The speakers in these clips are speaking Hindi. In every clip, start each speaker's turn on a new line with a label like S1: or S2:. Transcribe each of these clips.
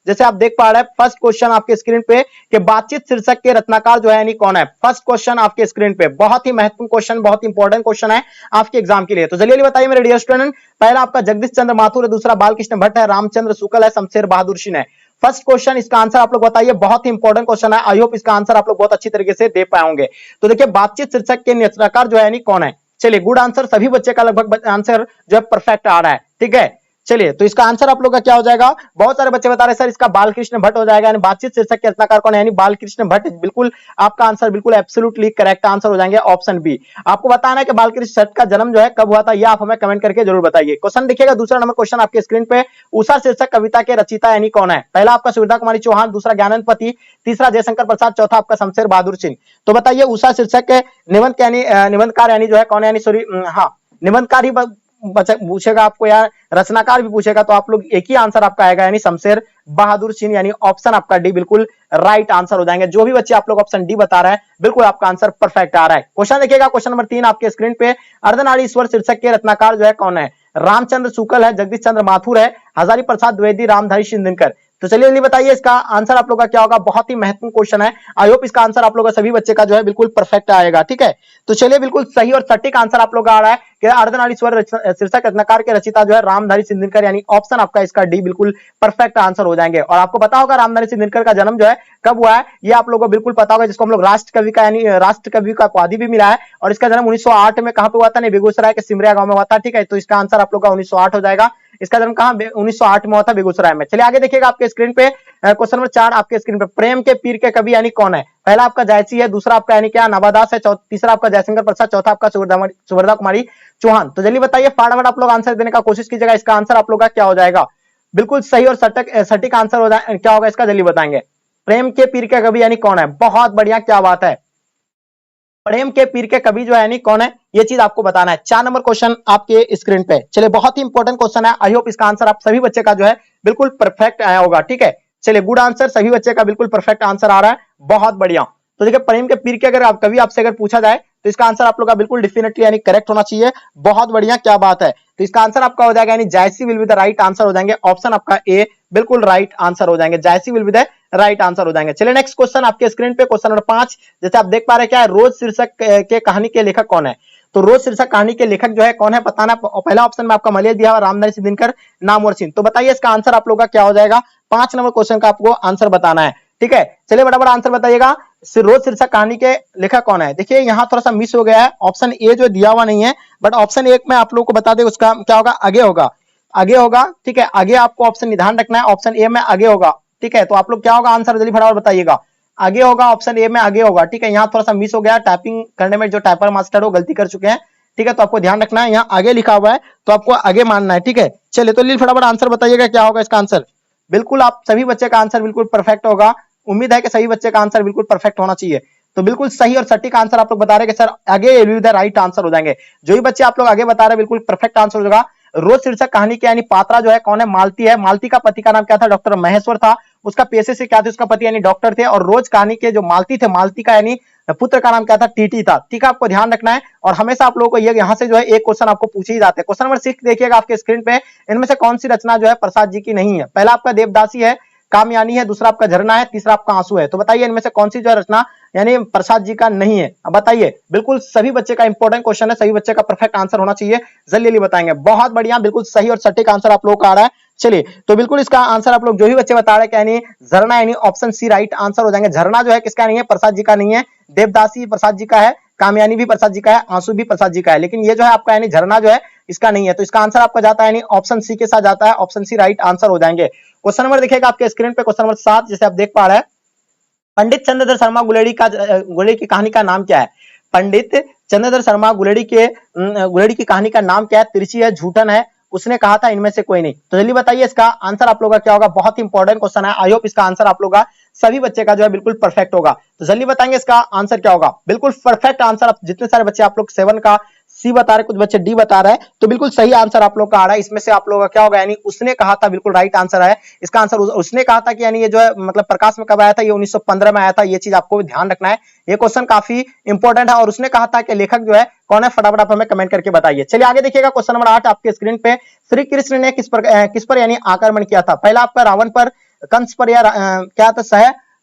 S1: जैसे आप देख पा रहे हैं फर्स्ट क्वेश्चन आपके स्क्रीन पे कि बातचीत शीर्षक के रचनाकार जो है यानी कौन है। फर्स्ट क्वेश्चन आपके स्क्रीन पे, बहुत ही महत्वपूर्ण क्वेश्चन, बहुत इंपॉर्टेंट क्वेश्चन है आपके एग्जाम के लिए। तो चलिए बताइए मेरे डियर स्टूडेंट, पहला आपका जगदीश चंद्र माथुर है, दूसरा बालकृष्ण भट्ट है, रामचंद्र शुक्ल है, शमशेर बहादुर सिंह है। फर्स्ट क्वेश्चन, इसका आंसर आप लोग बताइए, बहुत ही इंपॉर्टेंट क्वेश्चन है। आई होप इसका आंसर आप लोग बहुत अच्छी तरीके से दे पाए होंगे। तो देखिए बातचीत शीर्षक के रचनाकार जो है यानी कौन है। चलिए गुड आंसर, सभी बच्चे का लगभग आंसर जो है परफेक्ट आ रहा है, ठीक है। चलिए तो इसका आंसर आप लोग का क्या हो जाएगा। बहुत सारे बच्चे बता रहे सर इसका बालकृष्ण भट्ट हो जाएगा, यानी बातचीत शीर्षक के रचनाकार कौन है यानी बालकृष्ण भट्ट। बिल्कुल आपका आंसर बिल्कुल एब्सोल्युटली करेक्ट आंसर हो जाएंगे ऑप्शन बी। आपको बताना है कि बालकृष्ण भट्ट का जन्म जो है कब हुआ था, यह आप हमें कमेंट करके जरूर बताइए। क्वेश्चन देखिएगा, दूसरा नंबर क्वेश्चन आपके स्क्रीन पे, उषा शीर्षक कविता के रचयिता यानी कौन है। पहला आपका सुविधा कुमारी चौहान, दूसरा ज्ञानंद पति, तीसरा जयशंकर प्रसाद, चौथा आपका शमशेर बहादुर सिंह। तो बताइए उषा शीर्षक के निबंधकार यानी जो है कौन है, यानी सॉरी हाँ निबंधकार ही पूछेगा आपको या रचनाकार भी पूछेगा तो आप लोग एक ही आंसर आपका आएगा यानी शमशेर बहादुर सिंह, यानी ऑप्शन आपका डी बिल्कुल राइट आंसर हो जाएंगे। जो भी बच्चे आप लोग ऑप्शन डी बता रहे हैं बिल्कुल आपका आंसर परफेक्ट आ रहा है। क्वेश्चन देखिएगा, क्वेश्चन नंबर 3 आपके स्क्रीन पे, अर्धनारीश्वर शीर्षक के रचनाकार जो है कौन है। रामचंद्र शुक्ल है, जगदीश चंद्र माथुर है, हजारी प्रसाद द्विवेदी, रामधारी सिंह दिनकर। तो चलिए जल्दी बताइए इसका आंसर आप लोग का क्या होगा। बहुत ही महत्वपूर्ण क्वेश्चन है, आई होप इसका आंसर आप लोग का सभी बच्चे का जो है बिल्कुल परफेक्ट आएगा, ठीक है। तो चलिए बिल्कुल सही और सटीक आंसर आप लोग का आ रहा है कि अर्धनारीश्वर शीर्षक रचनाकार के रचयिता जो है रामधारी सिंह दिनकर, यानी ऑप्शन आपका इसका डी बिल्कुल परफेक्ट आंसर हो जाएंगे। और आपको पता होगा रामधारी सिंह दिनकर का जन्म जो है कब हुआ है, ये आप लोगों को बिल्कुल पता होगा, जिसको हम लोग राष्ट्र कवि का यानी राष्ट्र कवि का उपाधि भी मिला है। और इसका जन्म 1908 में कहां पे हुआ था, बेगूसराय के सिमरिया गांव में हुआ था, ठीक है। तो इसका आंसर आप लोग का 1908 हो जाएगा। इसका जन्म कहां 1908 में हुआ था, बेगूसराय में। चलिए आगे देखिएगा आपके स्क्रीन पे, क्वेश्चन नंबर 4 आपके स्क्रीन पे, प्रेम के पीर के कवि यानी कौन है। पहला आपका जायसी है, दूसरा आपका यानी क्या नवादास है, तीसरा आपका जयशंकर प्रसाद, चौथा आपका सुवर्धा कुमारी चौहान। तो जल्दी बताइए फटाफट आप लोग आंसर देने का कोशिश कीजिएगा। इसका आंसर आप लोग का क्या हो जाएगा, बिल्कुल सही और सटीक आंसर हो जाए क्या होगा इसका, जल्दी बताएंगे। प्रेम के पीर के कवि यानी कौन है, बहुत बढ़िया, क्या बात है। प्रेम के पीर के कवि जो है यानी कौन है, ये चीज आपको बताना है। 4 नंबर क्वेश्चन आपके स्क्रीन पे, चलिए बहुत ही इंपॉर्टेंट क्वेश्चन है। आई होप इसका आंसर आप सभी बच्चे का जो है बिल्कुल परफेक्ट आया होगा, ठीक है। चलिए गुड आंसर, सभी बच्चे का बिल्कुल परफेक्ट आंसर आ रहा है, बहुत बढ़िया। तो देखिए प्रेम के पीर के अगर आप कभी आपसे अगर पूछा जाए तो इसका आंसर आप लोग का बिल्कुल डेफिनेटली यानी करेक्ट होना चाहिए, बहुत बढ़िया, क्या बात है। तो इसका आंसर आपका हो जाएगा यानी Jayasi will be the right answer हो जाएंगे, ऑप्शन आपका ए बिल्कुल राइट आंसर हो जाएंगे, Jayasi will be the right answer हो जाएंगे। चलिए नेक्स्ट क्वेश्चन आपके स्क्रीन पे, क्वेश्चन नंबर 5, जैसे आप देख पा रहे हैं क्या है, रोज शीर्षक के कहानी के लेखक कौन है। तो रोज शीर्षक कहानी के लेखक जो है कौन है बताना। पहला ऑप्शन में आपका मलय दिया हुआ रामधारी सिंह दिनकर, नामवर सिंह। तो बताइए इसका आंसर आप लोग का क्या हो जाएगा। 5 नंबर क्वेश्चन का आपको आंसर बताना है, ठीक है। चलिए बड़ा बड़ा आंसर बताइएगा, रोज शीर्षक कहानी के लेखक कौन है। देखिए यहाँ थोड़ा सा मिस हो गया है, ऑप्शन ए जो दिया हुआ नहीं है, बट ऑप्शन 1 में आप लोग को बता दे उसका क्या होगा, आगे होगा, आगे होगा, ठीक है। आगे आपको ऑप्शन निधान रखना है, ऑप्शन ए में आगे होगा, ठीक है। तो आप लोग क्या होगा आंसर जल्दी फटाफट बताइएगा, आगे होगा, ऑप्शन ए में आगे होगा, ठीक है। यहाँ थोड़ा सा मिस हो गया, टाइपिंग करने में जो टाइपर मास्टर हो गलती कर चुके हैं, ठीक है। तो आपको ध्यान रखना है, यहाँ आगे लिखा हुआ है तो आपको आगे मानना है, ठीक है। चलिए तो फटाफट आंसर बताइएगा क्या होगा इसका आंसर। बिल्कुल आप सभी बच्चे का आंसर बिल्कुल परफेक्ट होगा, उम्मीद है कि सभी बच्चे का आंसर बिल्कुल परफेक्ट होना चाहिए। तो बिल्कुल सही और सटीक आंसर आप लोग बता रहे हैं कि सर आगे will be the right answer हो जाएंगे। जो भी बच्चे आप लोग आगे बता रहे हैं बिल्कुल परफेक्ट आंसर हो जाएगा। रोज शीर्षक कहानी के यानी पात्रा जो है कौन है, मालती है। मालती का पति का नाम क्या था, डॉक्टर महेश्वर था। उसका पेशे से क्या थे, उसका पति यानी डॉक्टर थे। और रोज कहानी के जो मालती थे, मालती का यानी पुत्र का नाम क्या था, टीटी था, ठीक है। आपको ध्यान रखना है और हमेशा आप लोगों को ये यहाँ से जो है एक क्वेश्चन आपको पूछे ही जाते हैं। क्वेश्चन नंबर 6 देखिएगा आपके स्क्रीन पे, इनमें से कौन सी रचना जो है प्रसाद जी की नहीं है। पहला आपका देवदासी है, कामयानी है, दूसरा आपका झरना है, तीसरा आपका आंसू है। तो बताइए इनमें से कौन सी जो है रचना यानी प्रसाद जी का नहीं है। अब बताइए, बिल्कुल सभी बच्चे का इंपॉर्टेंट क्वेश्चन है, सभी बच्चे का परफेक्ट आंसर होना चाहिए, जल्दी बताएंगे। बहुत बढ़िया, बिल्कुल सही और सटीक आंसर आप लोगों का आ रहा है। चलिए तो बिल्कुल इसका आंसर आप लोग जो भी बच्चे बता रहे हैं यानी झरना, यानी ऑप्शन सी राइट आंसर हो जाएंगे। झरना जो है किसका नहीं है, प्रसाद जी का नहीं है। देवदासी प्रसाद जी का है, कामयानी भी प्रसाद जी का है, आंसू भी प्रसाद जी का है, लेकिन ये जो है आपका यानी झरना जो है इसका नहीं है। तो इसका आंसर आपका जाता है यानी ऑप्शन सी के साथ जाता है, ऑप्शन सी राइट आंसर हो जाएंगे। क्वेश्चन नंबर देखिएगा आपके स्क्रीन पे, क्वेश्चन नंबर 7 जैसे आप देख पा रहे हैं, पंडित चंद्रधर शर्मा गुलेड़ी की कहानी का नाम क्या है। पंडित चंद्रधर शर्मा गुलेड़ी की कहानी का नाम क्या है। तिरछी है, झूठन है, उसने कहा था इनमें से कोई नहीं। तो जल्दी बताइए इसका आंसर आप लोगों का क्या होगा। बहुत ही इंपॉर्टेंट क्वेश्चन है, आई होप इसका आंसर आप लोगों का सभी बच्चे का जो है बिल्कुल परफेक्ट होगा। तो जल्दी बताएंगे इसका आंसर क्या होगा। बिल्कुल परफेक्ट आंसर, आप जितने सारे बच्चे आप लोग 7 का सी बता रहे, कुछ बच्चे डी बता रहे हैं, तो बिल्कुल सही आंसर आप लोग का आ रहा है। इसमें से आप लोगों का क्या होगा, यानी उसने कहा था, बिल्कुल राइट आंसर है इसका आंसर। उसने कहा था कि यानी ये जो है मतलब प्रकाश में कब आया था, ये 1915 में आया था। ये चीज आपको ध्यान रखना है, ये क्वेश्चन काफी इंपॉर्टेंट है। और उसने कहा था कि लेखक जो है कौन है, फटाफट आप हमें कमेंट करके बताइए। चलिए आगे देखिएगा, क्वेश्चन नंबर 8 आपके स्क्रीन पे, श्री कृष्ण ने किस पर यानी आक्रमण किया था। पहला आपका रावण पर, कंस पर या क्या था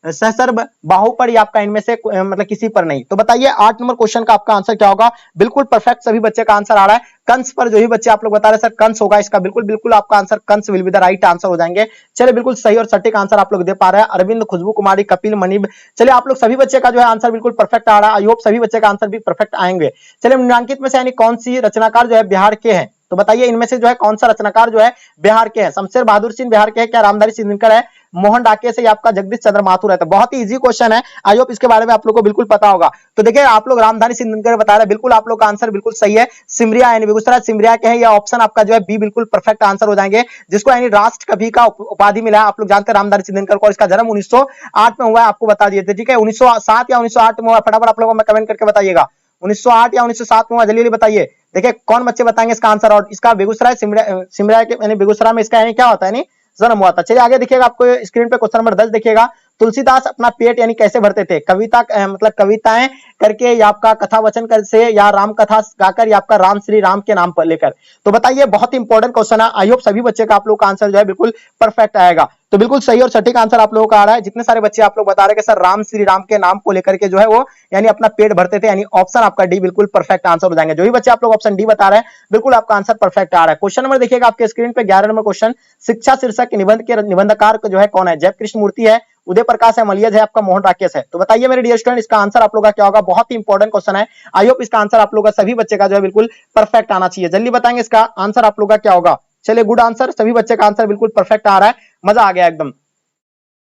S1: सहस्र बाहु पर या आपका इनमें से मतलब किसी पर नहीं। तो बताइए 8 नंबर क्वेश्चन का आपका आंसर क्या होगा? बिल्कुल परफेक्ट सभी बच्चे का आंसर आ रहा है कंस पर। जो ही बच्चे आप लोग बता रहे हैं सर कंस होगा इसका, बिल्कुल बिल्कुल आपका आंसर कंस will be the right answer हो जाएंगे। चलिए बिल्कुल सही और सटीक आंसर आप लोग दे पा रहे हैं। अरविंद, खुशबू कुमारी, कपिल, मनीब, चलिए आप लोग सभी बच्चे का जो है आंसर बिल्कुल परफेक्ट आ रहा है। आई होप सभी बच्चे का आंसर भी परफेक्ट आएंगे। चलिए निम्नलिखित में से यानी कौन सी रचनाकार जो है बिहार के हैं? तो बताइए इनमें से जो है कौन सा रचनाकार जो है बिहार के हैं? शमशेर बहादुर सिंह बिहार के हैं क्या? रामधारी सिंह दिनकर है? मोहन डाके से आपका जगदीश चंद्र माथुर है? तो बहुत ही इजी क्वेश्चन है, आई होप इसके बारे में आप लोग को बिल्कुल पता होगा। तो देखिए आप लोग रामधारी सिंह दिनकर बता रहे हैं, बिल्कुल आप लोग का आंसर बिल्कुल सही है। सिमरिया यानी बेगूसराय सिमरिया के हैं, यह ऑप्शन आपका जो है बी बिल्कुल परफेक्ट आंसर हो जाएंगे। जिसको यानी राष्ट्र कवि का उपाधि मिला है, आप लोग जानते हैं रामधारी सिंह दिनकर को। इसका जन्म 1908 में हुआ है, आपको बता दिए थे, ठीक है 1907 या 1908 में हुआ। फटाफट आप लोगों में कमेंट करके बताइएगा 1908 या 1907 में हुआ, जल्दी बताइए। देखिए कौन बच्चे बताएंगे इसका आंसर। और इसका बेगूसराय सिमरिया के यानी बेगूसराय में इसका यानी क्या होता है यानी जन्म हुआ था। चलिए आगे देखिएगा, आपको स्क्रीन पे क्वेश्चन नंबर 10 देखिएगा। तुलसीदास अपना पेट यानी कैसे भरते थे? कविता मतलब कविताएं करके या आपका कथा वचन कर से या राम कथा गाकर या आपका राम श्री राम के नाम पर लेकर? तो बताइए बहुत ही इंपॉर्टेंट क्वेश्चन है, आई होप सभी बच्चे का आप लोग का आंसर जो है बिल्कुल परफेक्ट आएगा। तो बिल्कुल सही और सटीक आंसर आप लोगों का आ रहा है। जितने सारे बच्चे आप लोग बता रहे हैं कि सर राम श्री राम के नाम को लेकर के जो है वो यानी अपना पेट भरते थे, यानी ऑप्शन आपका डी बिल्कुल परफेक्ट आंसर हो जाएंगे। जो भी बच्चे आप लोग ऑप्शन डी बता रहे हैं बिल्कुल आपका आंसर परफेक्ट आ रहा है। क्वेश्चन नंबर देखिएगा आपके स्क्रीन पे 11 नंबर क्वेश्चन। शिक्षा शीर्षक के निबंध के निबंधकार जो है कौन है? जय कृष्ण मूर्ति है, उदय प्रकाश है, मलियज है, आपका मोहन राकेश है। तो बताइए मेरे डियर स्टूडेंट इसका आंसर आप लोग का क्या होगा? बहुत ही इंपॉर्टेंट क्वेश्चन है, आई होप इसका आंसर आप लोग का सभी बच्चे का जो है बिल्कुल परफेक्ट आना चाहिए। जल्दी बताएंगे इसका आंसर आप लोग का क्या होगा। चलिए गुड आंसर, सभी बच्चे का आंसर बिल्कुल परफेक्ट आ रहा है, मजा आ गया एकदम,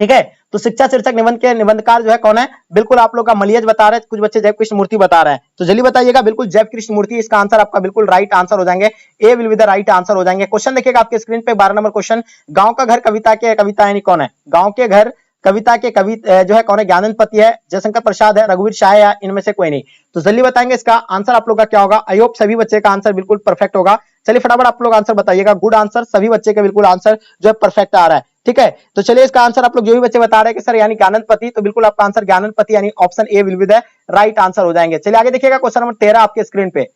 S1: ठीक है। तो शिक्षा शीर्षक निबंध के निबंधकार जो है कौन है? बिल्कुल आप लोग का मलियज बता रहे हैं, कुछ बच्चे जय कृष्ण मूर्ति बता रहे हैं। तो जल्दी बताइएगा, बिल्कुल जय कृष्ण मूर्ति इसका आंसर आपका बिल्कुल राइट आंसर हो जाएंगे। A will be the right answer हो जाएंगे। क्वेश्चन देखिएगा आपके स्क्रीन पे 12 नंबर क्वेश्चन। गांव का घर कविता के कविता यानी कौन है? गांव के घर कविता के कवि जो है कौन है? ज्ञानंद पति है, जयशंकर प्रसाद है, रघुवीर शाह या इनमें से कोई नहीं। तो जल्दी बताएंगे इसका आंसर आप लोग का क्या होगा। आई होप सभी बच्चे का आंसर बिल्कुल परफेक्ट होगा। चलिए फटाफट आप लोग आंसर बताइएगा। गुड आंसर, सभी बच्चे के बिल्कुल आंसर जो है परफेक्ट आ रहा है, ठीक है। तो चलिए इसका आंसर आप लोग जो भी बच्चे बता रहे हैं कि सर यानी ज्ञानंद पति, तो बिल्कुल आपका आंसर ज्ञानंद पति यानी option A will be the right answer हो जाएंगे। चलिए आगे देखिएगा क्वेश्चन नंबर 13 आपके स्क्रीन पे।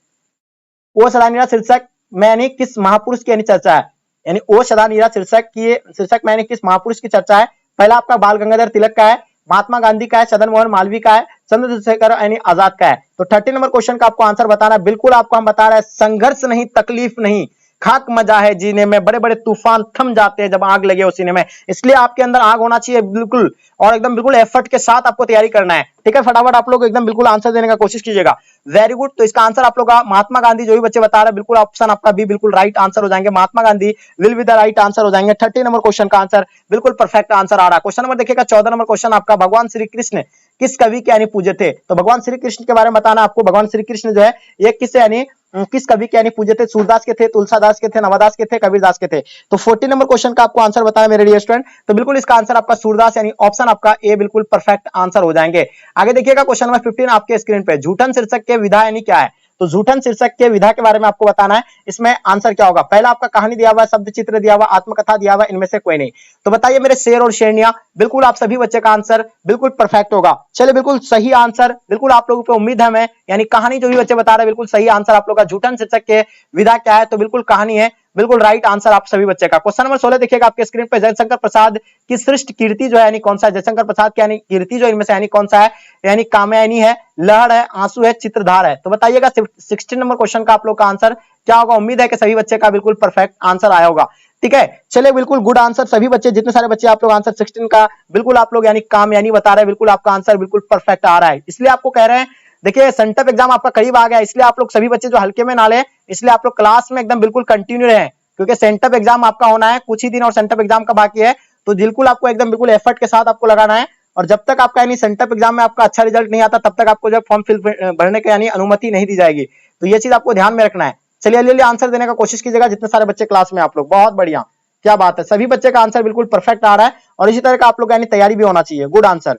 S1: ओ सदा नीरा शीर्षक में यानी किस महापुरुष की यानी चर्चा है? यानी ओ सदा नीरा शीर्षक में यानी किस महापुरुष की चर्चा है? पहला आपका बाल गंगाधर तिलक का है, महात्मा गांधी का है, चंद्र मोहन मालवीय का है, चंद्रशेखर यानी आजाद का है। तो 30 नंबर क्वेश्चन का आपको आंसर बताना है। बिल्कुल आपको हम बता रहे हैं संघर्ष नहीं तकलीफ नहीं, खाक मजा है जीने में, बड़े बड़े तूफान थम जाते हैं जब आग लगे हो सीने में। इसलिए आपके अंदर आग होना चाहिए बिल्कुल, और एकदम बिल्कुल एफर्ट के साथ आपको तैयारी करना है, ठीक है। फटाफट आप लोग एकदम बिल्कुल आंसर देने का कोशिश कीजिएगा। Very good. तो इसका आंसर आप लोग का महात्मा गांधी, जो भी बच्चे बता रहे हैं बिल्कुल ऑप्शन आपका बी बिल्कुल राइट आंसर हो जाएंगे। Mahatma Gandhi will be the right answer हो जाएंगे। 30 नंबर क्वेश्चन का आंसर बिल्कुल परफेक्ट आंसर आ रहा है। क्वेश्चन नंबर देखिएगा 14 नंबर क्वेश्चन आपका। भगवान श्री कृष्ण किस कवि के यानी पूज्य थे? तो भगवान श्री कृष्ण के बारे में बताना आपको। भगवान श्री कृष्ण जो है ये किस यानी किस कवि के यानी पूज्य थे? सूरदास के थे, तुलसीदास के थे, नवादास के थे, कबीरदास के थे। तो 40 नंबर क्वेश्चन का आपको आंसर बताया मेरे डियर स्टूडेंट। तो बिल्कुल इसका आंसर आपका सूरदास यानी ऑप्शन आपका ए बिल्कुल परफेक्ट आंसर हो जाएंगे। आगे देखिएगा क्वेश्चन नंबर 15 आपके स्क्रीन पे। झूठन शीर्षक के विधा यानी क्या है? तो झूठन शीर्षक के विधा के बारे में आपको बताना है। इसमें आंसर क्या होगा? पहला आपका कहानी दिया हुआ है, शब्द चित्र दिया हुआ, आत्मकथा दिया हुआ, इनमें से कोई नहीं। तो बताइए मेरे शेर और शेरनिया, बिल्कुल आप सभी बच्चे का आंसर बिल्कुल परफेक्ट होगा। चलिए बिल्कुल सही आंसर, बिल्कुल आप लोगों पे उम्मीद है हमें, यानी कहानी जो भी बच्चे बता रहे हैं बिल्कुल सही आंसर आप लोग का। झूठन शीर्षक के विधा क्या है? तो बिल्कुल कहानी है, बिल्कुल राइट आंसर आप सभी बच्चे का। क्वेश्चन नंबर 16 देखिएगा आपके स्क्रीन पे। जयशंकर प्रसाद की श्रेष्ठ कीर्ति जो है यानी कौन सा है? जयशंकर प्रसाद की यानी कीर्ति जो इनमें से यानी कौन सा है? यानी कामयानी है, लहर है, आंसू है, चित्रधार है। तो बताइएगा 16 नंबर क्वेश्चन का आप लोग का आंसर क्या होगा। उम्मीद है कि सभी बच्चे का बिल्कुल परफेक्ट आंसर आया होगा, ठीक है। चलिए बिल्कुल गुड आंसर, सभी बच्चे जितने सारे बच्चे आप लोग आंसर 16 का बिल्कुल आप लोग यानी कामयानी बता रहे हैं, बिल्कुल आपका आंसर बिल्कुल परफेक्ट आ रहा है। इसलिए आपको कह रहे हैं, देखिए सेंटअप एग्जाम आपका करीब आ गया, इसलिए आप लोग सभी बच्चे जो हल्के में ना लें, इसलिए आप लोग क्लास में एकदम बिल्कुल कंटिन्यू रहें, क्योंकि सेंटअप एग्जाम आपका होना है कुछ ही दिन और सेंटअप एग्जाम का बाकी है। तो बिल्कुल आपको एकदम बिल्कुल एफर्ट के साथ आपको लगाना है, और जब तक आपका यानी सेंटअप एग्जाम में आपका अच्छा रिजल्ट नहीं आता तब तक आपको जब फॉर्म फिल भरने की यानी अनुमति नहीं दी जाएगी। तो ये चीज आपको ध्यान में रखना है। चलिए जल्दी आंसर देने का कोशिश कीजिएगा जितने सारे बच्चे क्लास में आप लोग। बहुत बढ़िया, क्या बात है, सभी बच्चे का आंसर बिल्कुल परफेक्ट आ रहा है, और इसी तरह का आप लोग यानी तैयारी भी होना चाहिए। Good answer.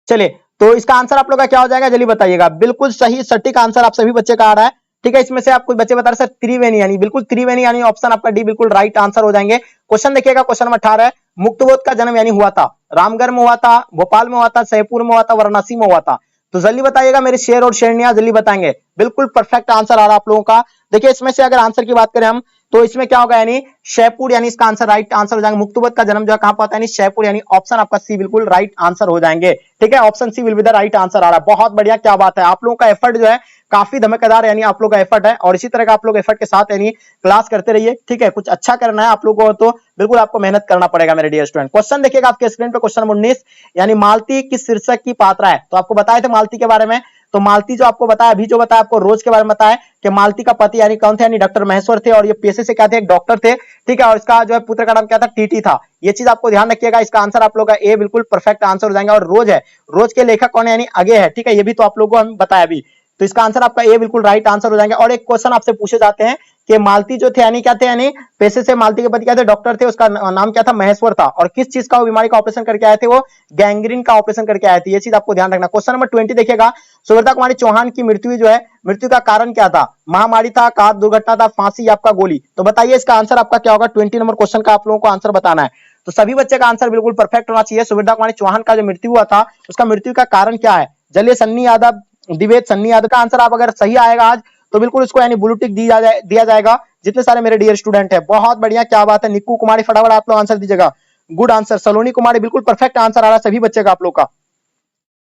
S1: चलिए तो इसका आंसर आप लोग का क्या हो जाएगा, जल्दी बताइएगा। बिल्कुल सही सटीक आंसर आप सभी बच्चे का आ रहा है, ठीक है। इसमें से आप कुछ बच्चे बता रहे सर त्रिवेणी, यानी बिल्कुल त्रिवेणी यानी ऑप्शन आपका डी बिल्कुल राइट आंसर हो जाएंगे। क्वेश्चन देखिएगा क्वेश्चन नंबर 18 है। मुक्तबोध का जन्म यानी हुआ था रामगढ़ में हुआ था, भोपाल में हुआ था, सैदपुर में हुआ था, वाराणसी में हुआ था। तो जल्दी बताइएगा मेरे शेर और शेरनिया, जल्दी बताएंगे। बिल्कुल परफेक्ट आंसर आ रहा है आप लोगों का। देखिए इसमें से अगर आंसर की बात करें हम तो इसमें क्या होगा, यानी शैपुर, यानी इसका आंसर राइट आंसर हो जाएगा। मुक्तोबत का जन्म जो है कहां पर होता है, यानी शैपुर, यानी ऑप्शन आपका सी बिल्कुल राइट आंसर हो जाएंगे। ठीक है, option C will be the right answer आ रहा है। बहुत बढ़िया, क्या बात है, आप लोगों का एफर्ट जो है काफी धमाकेदार, यानी आप लोग का एफर्ट है, और इसी तरह का आप लोग एफर्ट के साथ यानी क्लास करते रहिए। ठीक है, कुछ अच्छा करना है आप लोगों को तो बिल्कुल आपको मेहनत करना पड़ेगा मेरे डियर स्टूडेंट। क्वेश्चन देखिएगा आपके स्क्रीन पे, क्वेश्चन नंबर 19, यानी मालती किस शीर्षक की पात्रा है। तो आपको बताए थे मालती के बारे में, तो मालती जो आपको बताया अभी, जो बताया आपको रोज के बारे में बताया कि मालती का पति यानी कौन थे, यानी डॉक्टर महेश्वर थे, और ये पेशे से क्या थे, एक डॉक्टर थे। ठीक है, और इसका जो है पुत्र का नाम क्या था, टीटी था। ये चीज आपको ध्यान रखिएगा। इसका आंसर आप लोग का ए बिल्कुल परफेक्ट आंसर हो जाएगा। और रोज है, रोज के लेखक कौन है, यानी आगे है। ठीक है, ये भी तो आप लोगों को हम बताया अभी, तो इसका आंसर आपका ए बिल्कुल राइट आंसर हो जाएंगे। और एक क्वेश्चन आपसे पूछे जाते हैं कि मालती जो थे यानी क्या थे, यानी पेशे से मालती के पति क्या थे, डॉक्टर थे, उसका नाम क्या था, महेश्वर था, और किस चीज का वो बीमारी का ऑपरेशन करके आए थे, वो गैंग्रीन का ऑपरेशन करके आए थे। ये चीज आपको ध्यान रखना। क्वेश्चन नंबर 20 देखिएगा, सुभद्रा कुमारी चौहान की मृत्यु जो है, मृत्यु का कारण क्या था, महामारी था, कार दुर्घटना था, फांसी, आपका गोली। तो बताइए इसका आंसर आपका क्या होगा। 20 नंबर क्वेश्चन का आप लोगों को आंसर बताना है। तो सभी बच्चे का आंसर बिल्कुल परफेक्ट होना चाहिए। सुभद्रा कुमारी चौहान का जो मृत्यु हुआ था, उसका मृत्यु का कारण क्या है, जलिए सन्नी यादव, दिवेद सन्नी यादव का आंसर आप अगर सही आएगा आज तो बिल्कुल इसको यानी ब्लू टिक दिया जाएगा जितने सारे मेरे डियर स्टूडेंट है। बहुत बढ़िया, क्या बात है। निक्कू कुमारी फटाफट आप लोग आंसर दीजिएगा, गुड आंसर। सलोनी कुमारी बिल्कुल परफेक्ट आंसर आ रहा है सभी बच्चे का आप लोग का।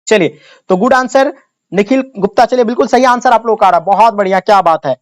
S1: चलिए, तो गुड आंसर। निखिल गुप्ता, चलिए बिल्कुल सही आंसर आप लोग का आ रहा है, बहुत बढ़िया, क्या बात है।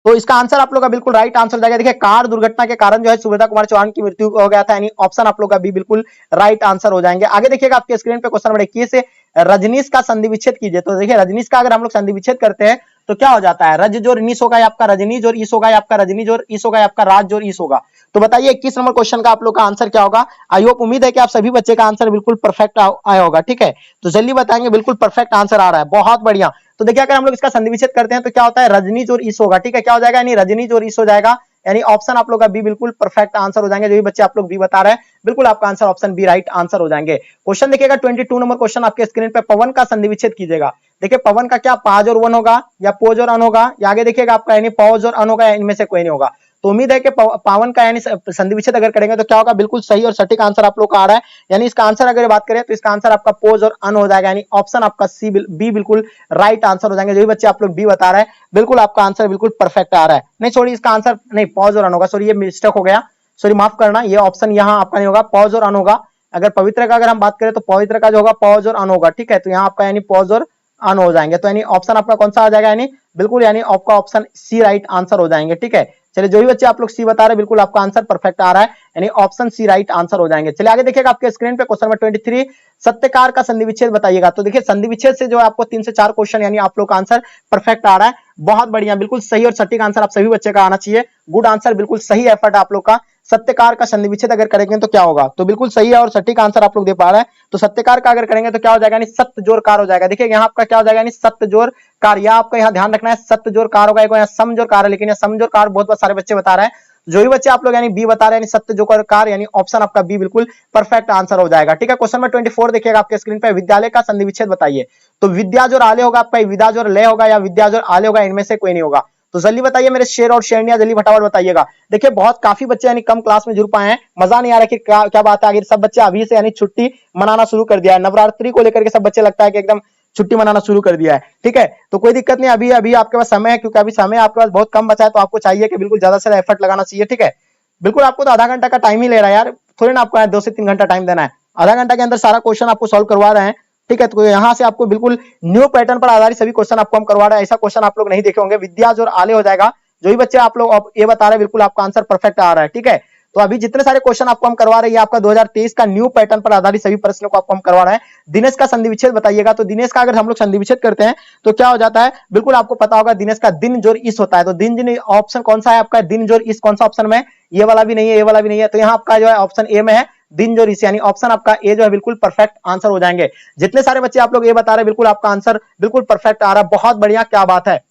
S1: तो इसका आंसर आप लोग का बिल्कुल राइट आंसर हो जाएगा। देखिए कार दुर्घटना के कारण जो है सुभद्रा कुमार चौहान की मृत्यु हो गया था, यानी ऑप्शन आप लोग का बी बिल्कुल राइट आंसर हो जाएंगे। आगे देखिएगा आपके स्क्रीन पे क्वेश्चन नंबर 21 से, रजनीश का संधि विच्छेद कीजिए। तो देखिए रजनीश का अगर हम लोग संधि विच्छेद करते हैं तो क्या हो जाता है, रज जोर नीस होगा आपका रजनी जोर ईस होगा, आपका रजनी जोर ईस होगा, आपका राज जोर ईस होगा। तो बताइए 21 नंबर क्वेश्चन का आप लोग का आंसर क्या होगा। आई होप, उम्मीद है कि आप सभी बच्चे का आंसर बिल्कुल परफेक्ट आया होगा। ठीक है, तो जल्दी बताएंगे, बिल्कुल परफेक्ट आंसर आ रहा है, बहुत बढ़िया। तो देखिए अगर हम लोग इसका संधि विच्छेद करते हैं तो क्या होता है, रजनी जोर ईस होगा। ठीक है, क्या हो जाएगा, यानी रजनी जोर ईस हो जाएगा, यानी ऑप्शन आप लोग का बी बिल्कुल परफेक्ट आंसर हो जाएंगे। जो भी बच्चे आप लोग बी बता रहे हैं बिल्कुल आपका answer option B right answer हो जाएंगे। क्वेश्चन देखिएगा 22 नंबर क्वेश्चन आपके स्क्रीन पे, पवन का संधि विच्छेद कीजिएगा। देखिए पवन का क्या पाज और वन होगा, या पोज और अन होगा, या आगे देखिएगा आपका यानी पौज और अन होगा, या इनमें से कोई नहीं होगा। तो उम्मीद है कि पावन का यानी संधि विच्छेद अगर करेंगे तो क्या होगा, बिल्कुल सही और सटीक आंसर आप लोग का आ रहा है। यानी इसका आंसर अगर बात करें तो इसका आंसर आपका पोज और अन हो जाएगा, यानी ऑप्शन आपका सी बी बिल्कुल राइट आंसर हो जाएंगे। जो भी बच्चे आप लोग बी बता रहे हैं बिल्कुल आपका आंसर बिल्कुल परफेक्ट आ रहा है। नहीं सॉरी, इसका आंसर नहीं, पॉज और अन होगा, सॉरी ये मिस्टेक हो गया, सॉरी माफ करना, ये ऑप्शन यहाँ आपका नहीं होगा, पॉज और अन होगा। अगर पवित्र का अगर हम बात करें तो पवित्र का जो होगा पॉज और अन होगा। ठीक है, तो यहाँ आपका यानी पॉज और अन हो जाएंगे, तो यानी ऑप्शन आपका कौन सा आ जाएगा, यानी बिल्कुल यानी आपका ऑप्शन सी राइट आंसर हो जाएंगे। ठीक है, चलिए जो भी बच्चे आप लोग सी बता रहे हैं बिल्कुल आपका आंसर परफेक्ट आ रहा है, यानी ऑप्शन सी राइट आंसर हो जाएंगे। चलिए आगे देखिएगा आपके स्क्रीन पे क्वेश्चन नंबर 23, सत्यकार का संधि विच्छेद बताइएगा। तो देखिए संधि विच्छेद से जो है आपको 3 से 4 क्वेश्चन यानी आप लोग का आंसर परफेक्ट आ रहा है, बहुत बढ़िया, बिल्कुल सही और सटीक आंसर आप सभी बच्चे का आना चाहिए। गुड आंसर, बिल्कुल सही एफर्ट आप लोग का। सत्यकार का संधि विच्छेद अगर करेंगे तो क्या होगा, तो बिल्कुल सही है और सटीक आंसर आप लोग दे पा रहे हैं। तो सत्यकार का अगर करेंगे तो क्या हो जाएगा, यानी सत्य जोर कार हो जाएगा। देखिए यहाँ आपका क्या हो जाएगा, यानी सत्य जोर कार, या आपका यहाँ ध्यान रखना है सत्य जोर कार होगा, यहाँ सम जोर कार है, लेकिन सम जोर कार बहुत सारे बच्चे बता रहे हैं। जो भी बच्चे आप लोग यानी बी बता रहे हैं, यानी सत्य जोर कार, यानी ऑप्शन आपका बी बिल्कुल परफेक्ट आंसर हो जाएगा। ठीक है, क्वेश्चन नंबर 24 देखिएगा आपके स्क्रीन पे, विद्यालय का संधि विच्छेद बताइए। तो विद्या जोर आले होगा आपका, विद्या जोर ले होगा, या विद्या जोर आले होगा, इनमें से कोई नहीं होगा। तो जल्दी बताइए मेरे शेर और शेरनिया, जल्दी फटाफट बताइएगा। देखिए बहुत काफी बच्चे यानी कम क्लास में जुड़ पाए हैं, मजा नहीं आ रहा कि क्या बात है। आगे सब बच्चे अभी से यानी छुट्टी मनाना शुरू कर दिया है, नवरात्रि को लेकर के सब बच्चे लगता है कि एकदम छुट्टी मनाना शुरू कर दिया है। ठीक है, तो कोई दिक्कत नहीं, अभी अभी आपके पास समय है, क्योंकि अभी समय आपके पास बहुत कम बचा है, तो आपको चाहिए कि बिल्कुल ज्यादा से ज्यादा एफर्ट लगाना चाहिए। ठीक है, बिल्कुल आपको तो आधा घंटा का टाइम ही ले रहा है यार, थोड़ी ना आपको 2 से 3 घंटा टाइम देना है, आधा घंटा के अंदर सारा क्वेश्चन आपको सॉल्व करवा रहे हैं। ठीक है, तो यहाँ से आपको बिल्कुल न्यू पैटर्न पर आधारित सभी क्वेश्चन आपको हम करवा रहे हैं, ऐसा क्वेश्चन आप लोग नहीं देखे होंगे। विद्या जोर आले हो जाएगा, जो भी बच्चे आप लोग ये बता रहे हैं बिल्कुल आपका आंसर परफेक्ट आ रहा है। ठीक है, तो अभी जितने सारे क्वेश्चन आपको हम करवा रहे हैं आपका 2023 का न्यू पैटर्न पर आधारित सभी प्रश्नों को आपको हम करवा रहे हैं। दिनेश का संधि विच्छेद बताइएगा। तो दिनेश का अगर हम लोग संधि विच्छेद करते हैं तो क्या हो जाता है, बिल्कुल आपको पता होगा दिनेश का दिन जोर इस होता है। तो दिन ऑप्शन कौन सा है आपका, दिन जोर इस कौन सा ऑप्शन में, ये वाला भी नहीं है, ये वाला भी नहीं है, तो यहाँ आपका जो है ऑप्शन ए में है दिन जोर इस, यानी ऑप्शन आपका ए जो है बिल्कुल परफेक्ट आंसर हो जाएंगे। जितने सारे बच्चे आप लोग ये बता रहे हैं बिल्कुल आपका आंसर बिल्कुल परफेक्ट आ रहा है, बहुत बढ़िया, क्या बात है।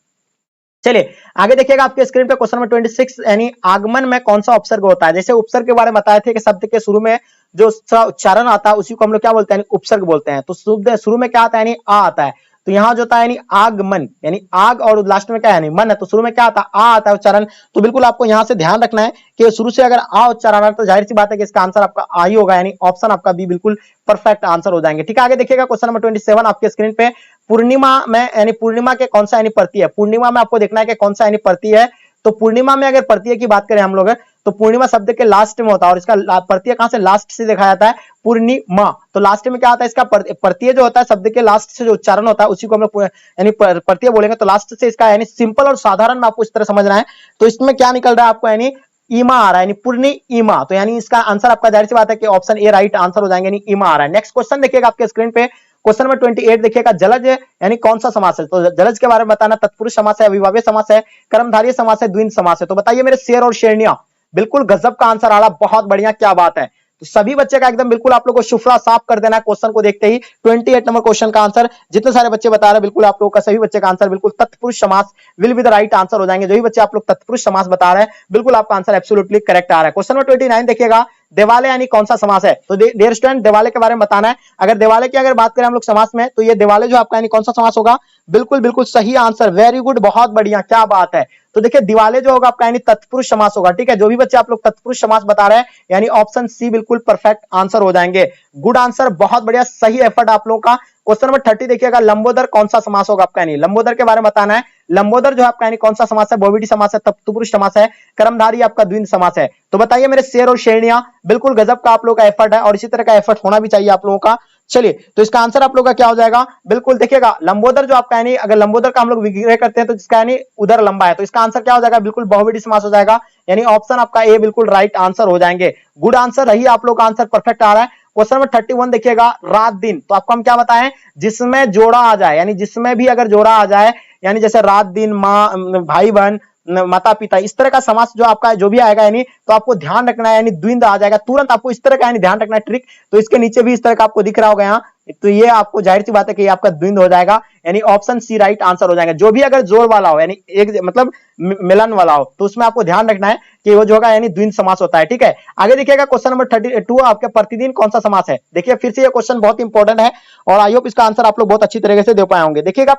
S1: चलिए आगे देखिएगा आपके स्क्रीन पे क्वेश्चन नंबर 26, यानी आगमन में कौन सा उपसर्ग होता है। जैसे उपसर्ग के बारे में बताए थे कि शब्द के शुरू में जो उच्चारण आता है उसी को हम लोग क्या बोलते हैं, उपसर्ग बोलते हैं। तो शुरू में क्या आता है, यानी आ आता है। तो यहाँ जो होता है यानी आगमन, यानी आग और लास्ट में क्या है यानी मन है, तो शुरू में क्या आता है आ आता है उच्चारण। तो बिल्कुल आपको यहाँ से ध्यान रखना है कि शुरू से अगर आ उच्चारण आ रहा है तो जाहिर सी बात है कि इसका आंसर आपका आ ही होगा, यानी ऑप्शन आपका बी बिल्कुल परफेक्ट आंसर हो जाएंगे। ठीक है, आगे देखिएगा क्वेश्चन नंबर 27 आपके स्क्रीन पे। पूर्णिमा में यानी पूर्णिमा के कौन सा यानी प्रति है, पूर्णिमा में आपको देखना है कि कौन सा यानी प्रति है। तो पूर्णिमा में अगर प्रत्यय की बात करें हम लोग तो पूर्णिमा शब्द के लास्ट में होता है और इसका प्रत्यय कहां से लास्ट से देखा जाता है पूर्णिमा। तो लास्ट में क्या आता है इसका प्रत्यय जो होता है शब्द के लास्ट से जो उच्चारण होता है उसी को हम लोग यानी प्रत्यय बोलेंगे। तो लास्ट से इसका यानी सिंपल और साधारण में आपको इस तरह समझना है। तो इसमें क्या निकल रहा है आपको यानी ईमा आ रहा है, यानी पूर्णी ईमा। तो यानी इसका आंसर आपका जाहिर सी बात है कि ऑप्शन ए राइट आंसर हो जाएंगे, यानी ईमा आ रहा है। नेक्स्ट क्वेश्चन देखिएगा आपके स्क्रीन पे, क्वेश्चन नंबर 28 देखिएगा। जलज यानी कौन सा समास है, तो जलज के बारे में बताना, तत्पुरुष समास है, अविभाज्य समास है, कर्मधारय समास है, द्विंद समास है। तो बताइए मेरे शेर और शेरनिया, बिल्कुल गजब का आंसर आ रहा, बहुत बढ़िया, क्या बात है। तो सभी बच्चे का एकदम बिल्कुल आप लोगों को शुफरा साफ कर देना है क्वेश्चन को देखते ही। 28 नंबर क्वेश्चन का आंसर जितने सारे बच्चे बता रहे हैं बिल्कुल आप लोगों का सभी बच्चे का आंसर बिल्कुल तत्पुरुष समास will be the right answer हो जाएंगे। जो भी बच्चे आप लोग तत्पुरुष समास बता रहे हैं बिल्कुल आपका आंसर एब्सोल्युटली करेक्ट आ रहा है। क्वेश्चन नंबर 29 देखिएगा, देवालय यानी कौन सा समास है। तो डियर स्टूडेंट देवालय के बारे में बताना है। अगर देवालय की अगर बात करें हम लोग समास में तो ये देवालय जो आपका यानी कौन सा समास होगा, बिल्कुल बिल्कुल सही आंसर, वेरी गुड, बहुत बढ़िया, क्या बात है। तो देखिए दिवाले जो होगा आपका यानी तत्पुरुष समास होगा। ठीक है, जो भी बच्चे आप लोग तत्पुरुष समास बता रहे हैं यानी ऑप्शन सी बिल्कुल परफेक्ट आंसर हो जाएंगे। गुड आंसर, बहुत बढ़िया, सही एफर्ट आप लोगों का। क्वेश्चन नंबर 30 देखिएगा, लंबोदर कौन सा समास होगा आपका, यानी लंबोदर के बारे में बताना है। लंबोदर जो आपका यानी कौन सा समास है, बहुविधि समास है, तत्पुरुष समास है, कर्मधारय आपका द्विंद समास है। तो बताइए मेरे शेर और शेरनिया, बिल्कुल गजब का आप लोगों का एफर्ट है और इसी तरह का एफर्ट होना भी चाहिए आप लोगों का। चलिए तो इसका आंसर आप लोग का क्या हो जाएगा, बिल्कुल देखिएगा लंबोदर जो आपका यानी अगर लंबोदर का हम लोग विग्रह करते हैं तो जिसका यानी उदर लंबा है, तो इसका आंसर क्या हो जाएगा, बिल्कुल बहुविधि समास हो जाएगा, यानी ऑप्शन आपका ए बिल्कुल राइट आंसर हो जाएंगे। गुड आंसर, रही आप लोग का आंसर परफेक्ट आ रहा है। क्वेश्चन नंबर 31 देखिएगा, रात दिन, तो आपको हम क्या बताएं, जिसमें जोड़ा आ जाए, यानी जिसमें भी अगर जोड़ा आ जाए, यानी जैसे रात दिन, माँ भाई बहन, माता पिता, इस तरह का समास जो आपका जो भी आएगा यानी तो आपको ध्यान रखना है, यानी द्विंद आ जाएगा तुरंत, आपको इस तरह का यानी ध्यान रखना है ट्रिक। तो इसके नीचे भी इस तरह का आपको दिख रहा होगा यहाँ, तो ये आपको जाहिर सी बात है कि ये आपका द्विंद हो जाएगा, यानी ऑप्शन सी राइट आंसर हो जाएगा। जो भी अगर जोड़ वाला हो यानी एक मतलब मिलन वाला हो तो उसमें आपको ध्यान रखना है कि वो जो होगा यानी द्विंद समास होता है। ठीक है, आगे देखिएगा क्वेश्चन नंबर 32 आपके प्रतिदिन कौन सा समास है। देखिए फिर से ये क्वेश्चन बहुत इंपॉर्टेंट है और आई होप इसका आंसर आप लोग बहुत अच्छी तरीके से दे पाए होंगे। देखिएगा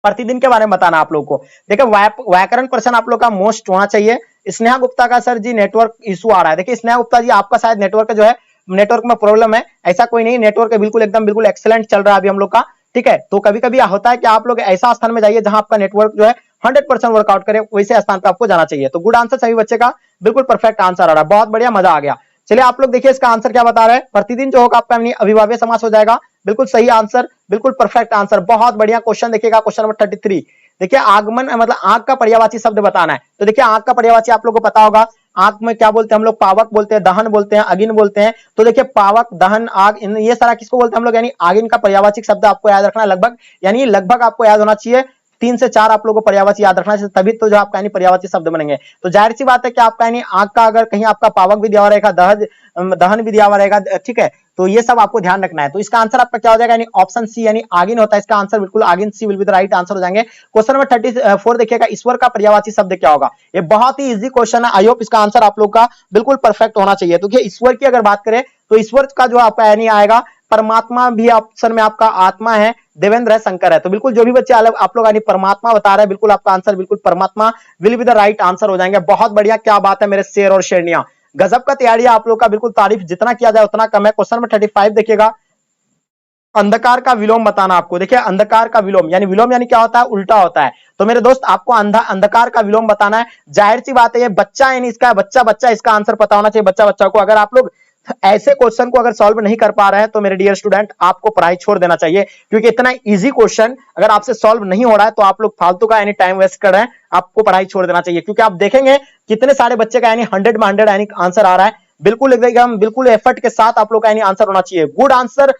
S1: प्रतिदिन के बारे में बताना आप लोग को। देखिए व्याकरण प्रश्न आप लोग का मोस्ट होना चाहिए। स्नेहा गुप्ता का सर जी नेटवर्क इशू आ रहा है। देखिए स्नेहा गुप्ता जी आपका शायद नेटवर्क जो है नेटवर्क में प्रॉब्लम है, ऐसा कोई नहीं, नेटवर्क बिल्कुल एकदम बिल्कुल एक्सीलेंट चल रहा है अभी हम लोग का। ठीक है, तो कभी कभी होता है कि आप लोग ऐसा स्थान में जाइए जहां आपका नेटवर्क जो है 100% वर्कआउट करे, वैसे स्थान पर आपको जाना चाहिए। तो गुड आंसर सभी बच्चे का बिल्कुल परफेक्ट आंसर आ रहा है, बहुत बढ़िया, मजा आ गया। चलिए आप लोग देखिए इसका आंसर क्या बता रहे हैं। प्रतिदिन जो होगा आपका अविभाज्य समास हो जाएगा, बिल्कुल सही आंसर, बिल्कुल परफेक्ट आंसर, बहुत बढ़िया। क्वेश्चन देखिएगा क्वेश्चन नंबर 33, देखिए आगमन मतलब आंख का पर्यायवाची शब्द बताना है। तो देखिए आंख का पर्यायवाची आप लोगों को पता होगा, आंख में क्या बोलते हैं हम लोग, पावक बोलते हैं, दहन बोलते हैं, अगिन बोलते हैं। तो देखिए पावक, दहन, आग, ये सारा किसको बोलते हैं हम लोग, यानी आगिन का पर्यायवाची शब्द आपको याद रखना है लगभग, यानी लगभग आपको याद होना चाहिए 3 से 4 आप लोगों को पर्यायवाची याद रखना है, तभी तो जो आपका यानी पर्यायवाची शब्द बनेंगे। तो जाहिर सी बात है कि आपका यानी आंख का अगर कहीं आपका पावक भी दिया हुआ रहेगा, दहन भी दिया हुआ रहेगा, ठीक है, तो ये सब आपको ध्यान रखना है। तो इसका आंसर आपका क्या हो जाएगा, यानी ऑप्शन सी यानी आगिन होता है इसका आंसर, बिल्कुल again, C will be the right answer हो जाएंगे। क्वेश्चन नंबर 34 देखिएगा, ईश्वर का पर्यायवाची शब्द क्या होगा। ये बहुत ही इजी क्वेश्चन है, आई होप इसका आंसर आप लोग का बिल्कुल परफेक्ट होना चाहिए। तो ईश्वर की अगर बात करें तो ईश्वर का जो आपका यानी आएगा, परमात्मा भी ऑप्शन में आपका आत्मा है, देवेंद्र है, शंकर है। तो बिल्कुल जो भी बच्चे आप लोग यानी परमात्मा बता रहे हैं, बिल्कुल आपका आंसर बिल्कुल परमात्मा will be the right answer हो जाएंगे। बहुत बढ़िया, क्या बात है मेरे शेर और शेरनिया, गजब का तैयारी है आप लोग का, बिल्कुल तारीफ जितना किया जाए उतना कम है। क्वेश्चन नंबर 35 देखिएगा, अंधकार का विलोम बताना आपको। देखिए अंधकार का विलोम यानी क्या होता है, उल्टा होता है। तो मेरे दोस्त आपको अंधकार का विलोम बताना है। जाहिर सी बात है ये बच्चा यानी इसका बच्चा इसका आंसर पता होना चाहिए, बच्चा को। अगर आप लोग ऐसे क्वेश्चन को अगर सॉल्व नहीं कर पा रहे हैं तो मेरे डियर स्टूडेंट आपको पढ़ाई छोड़ देना चाहिए, क्योंकि इतना इजी क्वेश्चन अगर आपसे सॉल्व नहीं हो रहा है तो आप लोग फालतू का यानी टाइम वेस्ट कर रहे हैं, आपको पढ़ाई छोड़ देना चाहिए। क्योंकि आप देखेंगे कितने सारे बच्चे का यानी 100 में 100 यानी आंसर आ रहा है, बिल्कुल एकदम बिल्कुल एफर्ट के साथ आप लोग का यानी आंसर होना चाहिए। गुड आंसर,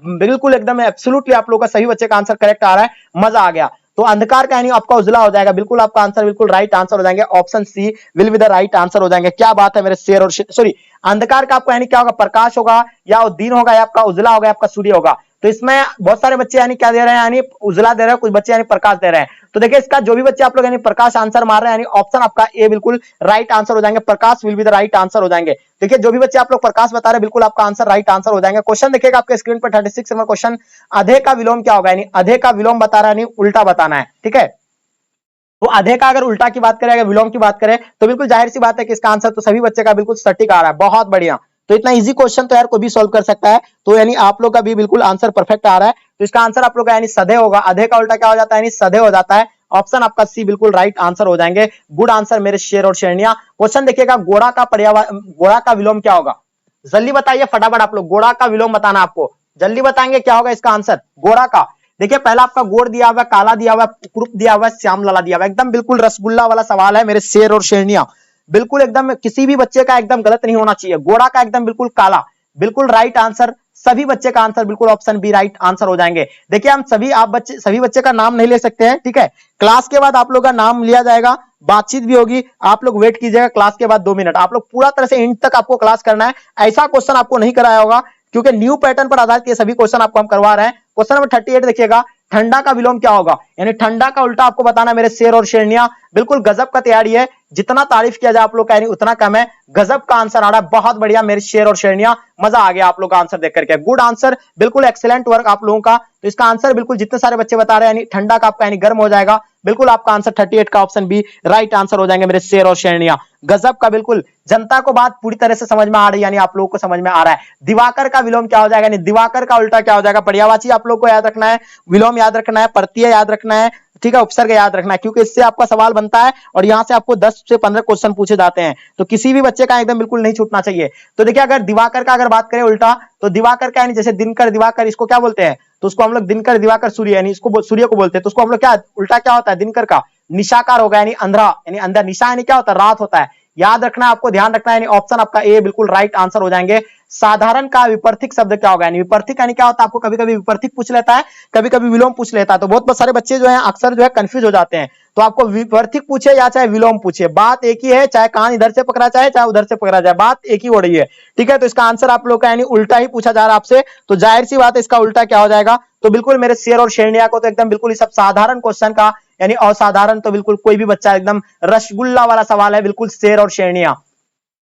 S1: बिल्कुल एकदम एब्सोल्युटली आप लोग का सही बच्चे का आंसर करेक्ट आ रहा है, मजा आ गया। तो अंधकार का यानी आपका उजला हो जाएगा, बिल्कुल आपका आंसर बिल्कुल राइट आंसर हो जाएंगे, option C will be the right answer हो जाएंगे। क्या बात है मेरे शेर और अंधकार का आपको यानी क्या होगा, प्रकाश होगा, या दिन होगा, या आपका उजला होगा, आपका सूर्य होगा। तो इसमें बहुत सारे बच्चे यानी क्या दे रहे हैं, यानी उजला दे रहे हैं, कुछ बच्चे यानी प्रकाश दे रहे हैं। तो देखिए इसका जो भी बच्चे आप लोग यानी प्रकाश आंसर मार रहे हैं, यानी ऑप्शन आपका ए बिल्कुल राइट आंसर हो जाएंगे, Prakash will be the right answer हो जाएंगे। देखिए जो भी बच्चे आप लोग प्रकाश बता रहे हैं, बिल्कुल आपका आंसर राइट आंसर हो जाएंगे। क्वेश्चन देखिएगा आपके स्क्रीन पर 36 नंबर क्वेश्चन, अधे का विलोम क्या होगा, यानी अधे का विलोम बता रहा है, यानी उल्टा बताना है, ठीक है। तो अधे का अगर उल्टा की बात करें, अगर विलोम की बात करें, तो बिल्कुल जाहिर सी बात है कि इसका आंसर तो सभी बच्चे का बिल्कुल सटीक आ रहा है, बहुत बढ़िया। तो इतना इजी क्वेश्चन तो यार कोई भी सॉल्व कर सकता है, तो यानी आप लोग का भी बिल्कुल आंसर परफेक्ट आ रहा है। तो इसका आंसर आप लोग का यानी सधे होगा, अधे का उल्टा क्या हो जाता है, यानी सधे हो जाता है। ऑप्शन आपका सी बिल्कुल राइट आंसर हो जाएंगे, गुड आंसर मेरे शेर और शेरनिया। क्वेश्चन देखिएगा, गोड़ा का गोड़ा का विलोम क्या होगा, जल्दी बताइए फटाफट आप लोग, गोड़ा का विलोम बताना आपको, जल्दी बताएंगे क्या होगा इसका आंसर गोड़ा का। देखिए पहला आपका गोड़ दिया हुआ, काला दिया हुआ, कुरूप दिया हुआ, श्याम लाला दिया हुआ, एकदम बिल्कुल रसगुल्ला वाला सवाल है मेरे शेर और शेरनिया, बिल्कुल एकदम किसी भी बच्चे का एकदम गलत नहीं होना चाहिए। गोड़ा का एकदम बिल्कुल काला, बिल्कुल राइट आंसर, सभी बच्चे का आंसर बिल्कुल ऑप्शन बी राइट आंसर हो जाएंगे। देखिए हम सभी बच्चे का नाम नहीं ले सकते हैं, ठीक है, क्लास के बाद आप लोग का नाम लिया जाएगा, बातचीत भी होगी, आप लोग वेट कीजिएगा क्लास के बाद 2 मिनट, आप लोग पूरा तरह से एंड तक आपको क्लास करना है। ऐसा क्वेश्चन आपको नहीं कराया होगा क्योंकि न्यू पैटर्न पर आधारित ये सभी क्वेश्चन आपको हम करवा रहे हैं। क्वेश्चन नंबर 38 देखिएगा, ठंडा का विलोम क्या होगा, यानी ठंडा का उल्टा आपको बताना मेरे शेर और शेरनिया, बिल्कुल गजब का तैयारी है, जितना तारीफ किया जाए आप लोग का यानी उतना कम है, गजब का आंसर आ रहा है, बहुत बढ़िया मेरे शेर और शेरनिया, मजा आ गया आप लोग का आंसर देख करके, गुड आंसर, बिल्कुल एक्सीलेंट वर्क आप लोगों का। तो इसका आंसर बिल्कुल जितने सारे बच्चे बता रहे हैं, यानी ठंडा का आपका यानी गर्म हो जाएगा, बिल्कुल आपका आंसर 38 का ऑप्शन बी राइट आंसर हो जाएंगे मेरे शेर और शेरनिया, गजब का, बिल्कुल जनता को बात पूरी तरह से समझ में आ रही है, यानी आप लोगों को समझ में आ रहा है। दिवाकर का विलोम क्या हो जाएगा, यानी दिवाकर का उल्टा क्या हो जाएगा, पर्यायवाची आप लोग को याद रखना है, विलोम याद रखना है, प्रत्यय याद रखना है, ठीक है, उपसर्ग याद रखना है, क्योंकि इससे आपका सवाल बनता है और यहां से आपको 10 से 15 क्वेश्चन पूछे जाते हैं, तो किसी भी बच्चे का एकदम बिल्कुल नहीं छूटना चाहिए। तो देखिए अगर दिवाकर का अगर बात करें उल्टा, तो दिवाकर का यानी जैसे दिनकर दिवाकर, इसको क्या बोलते हैं, तो उसको हम लोग दिनकर दिवाकर सूर्य, यानी इसको सूर्य को बोलते हैं, तो उसको हम लोग क्या उल्टा क्या होता है, दिनकर का निशाकार होगा, यानी अंधेरा, यानी अंदर, निशा यानी क्या होता है, रात होता है, याद रखना है आपको, ध्यान रखना है, यानी ऑप्शन आपका ए बिल्कुल राइट आंसर हो जाएंगे। साधारण का विपरीत शब्द क्या होगा, यानी विपरीत यानी क्या होता है, आपको कभी कभी विपरीत पूछ लेता है, कभी कभी विलोम पूछ लेता है, तो बहुत सारे बच्चे जो है अक्सर जो है कंफ्यूज हो जाते हैं। तो आपको विपरीत पूछे या चाहे विलोम पूछे, बात एक ही है, चाहे कान इधर से पकड़ा जाए चाहे उधर से पकड़ा जाए, बात एक ही हो रही है, ठीक है। तो इसका आंसर आप लोग का यानी उल्टा ही पूछा जा रहा है आपसे, तो जाहिर सी बात है इसका उल्टा क्या हो जाएगा, तो बिल्कुल मेरे शेर और शेरनिया को तो एकदम बिल्कुल सब साधारण क्वेश्चन का यानी असाधारण, तो बिल्कुल कोई भी बच्चा एकदम रसगुल्ला वाला सवाल है, बिल्कुल शेर और शेरनिया।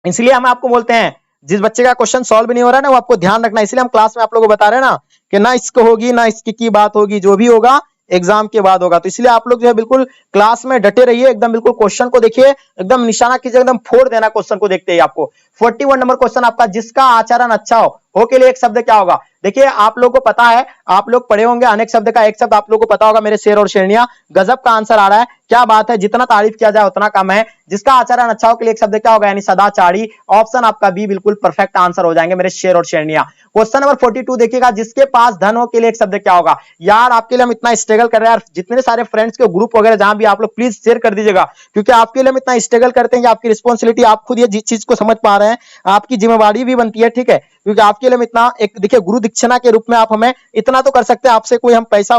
S1: इसलिए हम आपको बोलते हैं जिस बच्चे का क्वेश्चन सॉल्व नहीं हो रहा है ना, वो आपको ध्यान रखना है, इसलिए हम क्लास में आप लोगों को बता रहे हैं ना कि ना इसको होगी ना इसकी की बात होगी, जो भी होगा एग्जाम के बाद होगा। तो इसलिए आप लोग जो है बिल्कुल क्लास में डटे रहिए, एकदम बिल्कुल क्वेश्चन को देखिए, एकदम निशाना कीजिए, एकदम फोड़ देना क्वेश्चन को देखते ही आपको। 41 नंबर क्वेश्चन आपका, जिसका आचरण अच्छा हो के लिए एक शब्द क्या होगा। देखिए आप लोगों को पता है, आप लोग पढ़े होंगे अनेक शब्द का एक शब्द आप लोगों को पता होगा मेरे शेर और शेरनिया, गजब का आंसर आ रहा है, क्या बात है, जितना तारीफ किया जाए उतना कम है। जिसका आचरण अच्छा हो के लिए एक शब्द क्या होगा, यानी सदाचारी, ऑप्शन आपका बी बिल्कुल परफेक्ट आंसर हो जाएंगे मेरे शेर और शेरनिया। क्वेश्चन नंबर 42 देखिएगा, जिसके पास धन हो के लिए एक शब्द क्या होगा। यार आपके लिए हम इतना स्ट्रगल कर रहे हैं, जितने सारे फ्रेंड्स के ग्रुप वगैरह जहां भी आप लोग प्लीज शेयर कर दीजिएगा, क्योंकि आपके लिए हम इतना स्ट्रगल करते हैं कि आपकी रिस्पॉन्सिबिलिटी, आप खुद ये जिस चीज को समझ पा रहे हैं आपकी जिम्मेवारी भी बनती है, ठीक है, क्योंकि आपके लिए हम इतना एक देखिए गुरु दीक्षिणा के रूप में आप हमें इतना तो कर सकते हैं, आपसे कोई हम पैसा